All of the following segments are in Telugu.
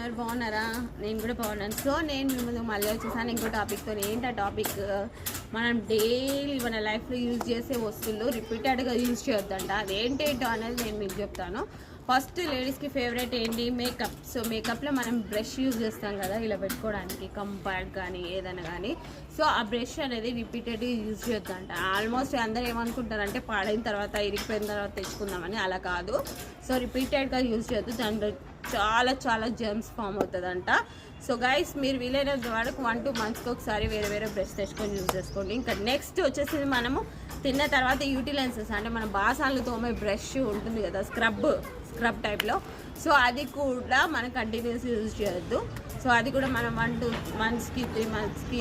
ఉన్నారు? బాగున్నారా? నేను కూడా బాగున్నాను. సో నేను మీ ముందు మళ్ళీ వచ్చేసాను ఇంకో టాపిక్తో. ఏంటి ఆ టాపిక్? మనం డైలీ మన లైఫ్లో యూజ్ చేసే వస్తువులు రిపీటెడ్గా యూజ్ చేయొద్దంట. అదేంటేంటో అనేది నేను మీకు చెప్తాను. ఫస్ట్ లేడీస్కి ఫేవరెట్ ఏంటి? మేకప్. సో మేకప్లో మనం బ్రష్ యూజ్ చేస్తాం కదా, ఇలా పెట్టుకోవడానికి కంపాక్ట్ కానీ ఏదైనా కానీ. సో ఆ బ్రష్ అనేది రిపీటెడ్గా యూజ్ చేయొద్దంట. ఆల్మోస్ట్ అందరూ ఏమనుకుంటారంటే పాడైన తర్వాత, ఇరిగిపోయిన తర్వాత తెచ్చుకుందామని. అలా కాదు. సో రిపీటెడ్గా యూజ్ చేయొద్దు, దాంట్లో చాలా చాలా జెమ్స్ ఫామ్ అవుతుందంట. సో గైస్, మీరు వీలైనంత వరకు 1-2 monthsకి ఒకసారి వేరే వేరే బ్రష్ తెచ్చుకొని యూజ్ చేసుకోండి. ఇంకా నెక్స్ట్ వచ్చేసి మనము తిన్న తర్వాత యూటిలైజెస్ అంటే మన బాసాన్లు తోమే బ్రష్ ఉంటుంది కదా, స్క్రబ్ టైప్లో. సో అది కూడా మనం కంటిన్యూస్ యూజ్ చేయొద్దు. సో అది కూడా మనం 1-2 monthsకి 3 monthsకి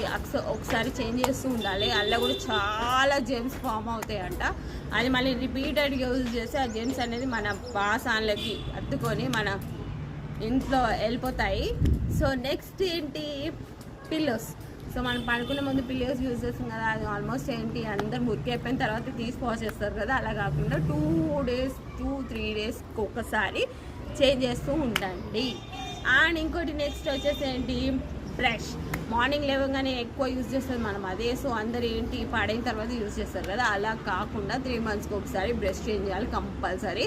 ఒకసారి చేంజ్ చేస్తూ ఉండాలి. అలా కూడా చాలా జెమ్స్ ఫామ్ అవుతాయంట. అది మళ్ళీ రిపీటెడ్గా యూజ్ చేస్తే ఆ జెమ్స్ అనేది మన బాసాన్లకి అత్తుకొని మన ఇంట్లో వెళ్ళిపోతాయి. సో నెక్స్ట్ ఏంటి? పిల్లోస్. సో మనం పడుకునే ముందు పిల్లోస్ యూజ్ చేస్తాం కదా, అది ఆల్మోస్ట్ ఏంటి అందరు మురికి అయిపోయిన తర్వాత తీసి వాష్ చేస్తారు కదా. అలా కాకుండా 2-3 డేస్కి ఒకసారి చేంజ్ చేస్తూ ఉండండి. అండ్ ఇంకోటి నెక్స్ట్ వచ్చేసి ఏంటి? బ్రష్. మార్నింగ్ లేవగానే ఎక్కువ యూజ్ చేస్తుంది మనం అదే. సో అందరు ఏంటి పాడైన తర్వాత యూజ్ చేస్తారు కదా, అలా కాకుండా 3 monthsకి ఒకసారి బ్రష్ చేంజ్ చేయాలి కంపల్సరీ.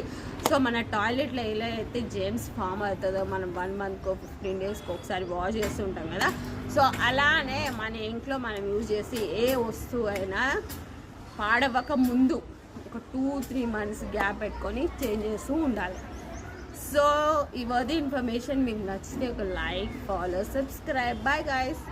సో మన టాయిలెట్లో ఎలా అయితే జెమ్స్ ఫామ్ అవుతుందో, మనం 1 monthకో 15 daysకి ఒకసారి వాష్ చేస్తుంటాం కదా. సో అలానే మన ఇంట్లో మనం యూజ్ చేసి ఏ వస్తువు అయినా పాడవక ముందు ఒక 2-3 months గ్యాప్ పెట్టుకొని చేంజ్ చేస్తూ ఉండాలి. సో ఇవది ఇన్ఫర్మేషన్. మీకు నచ్చితే ఒక like, follow, subscribe. Bye guys.